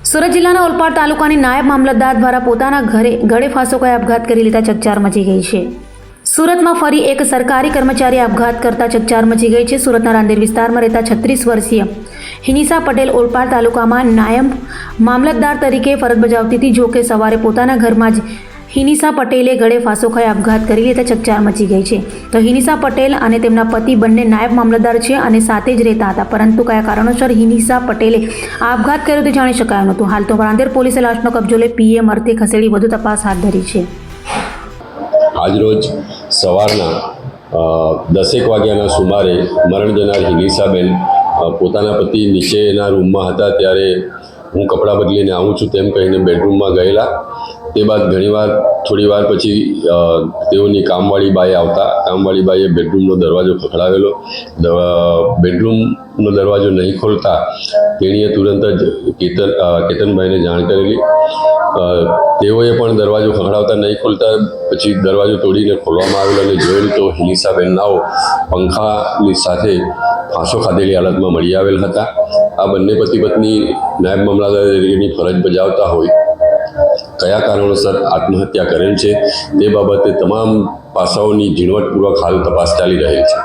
સુરત જિલ્લાના ઓલપાડ તાલુકાની નાયબ મામલતદાર દ્વારા પોતાના ગળે ફાંસો ખાઈ આપઘાત કરી લેતા ચકચાર મચી ગઈ છે। સુરતમાં ફરી એક સરકારી કર્મચારી આપઘાત કરતા ચકચાર મચી ગઈ છે। સુરતના રાંદેર વિસ્તારમાં રહેતા 36 વર્ષીય હિનિસા પટેલ ઓલપાડ તાલુકામાં નાયબ મામલતદાર તરીકે ફરજ બજાવતી હતી। જો કે સવારે પોતાના ઘરમાં જ હિનિસા પટેલે ગળે ફાંસો ખાઈ આપઘાત કરી લેતા ચકચાર મચી ગઈ છે। તો હિનિસા પટેલ અને તેમના પતિ બંને નાયબ મામલતદાર છે અને સાથે જ રહેતા હતા, પરંતુ કયા કારણોસર હિનિસા પટેલે આપઘાત કર્યો તે જાણી શકાયું નહોતું। હાલ તો રાંદેર પોલીસે લાશનો કબજો લઈ પીએમ અર્થે ખસેડી વધુ તપાસ હાથ ધરી છે। આજરોજ સવારના 10 વાગ્યાના સુમારે મરણ જનાર હિનિસાબેન પોતાના પતિ નીચેના રૂમમાં હતા ત્યારે હું કપડાં બદલીને આવું છું તેમ કહીને બેડરૂમમાં ગયેલા। તે બાદ ઘણીવાર થોડી વાર પછી તેઓની કામવાળી બાઈ આવતા કામવાળી બાઈએ બેડરૂમનો દરવાજો ખખડાવેલો। બેડરૂમનો દરવાજો નહીં ખોલતા તેણીએ તુરંત જ કેતનભાઈને જાણ કરેલી। તેઓએ પણ દરવાજો ખખડાવતા નહીં ખોલતા પછી દરવાજો તોડીને ખોલવામાં આવેલો અને જોયેલું તો હિનિસાબેન નાઓ પંખાની સાથે ફાંસો ખાધેલી હાલતમાં મળી આવેલ હતા। આ બંને પતિ પત્ની નાયબ મામલતદાર તરીકેની ફરજ બજાવતા હોય કયા કારણોસર આત્મહત્યા કરેલ છે તે બાબતે તમામ પાસાઓની ઝીણવટપૂર્વક હાલ તપાસ ચાલી રહેલ છે।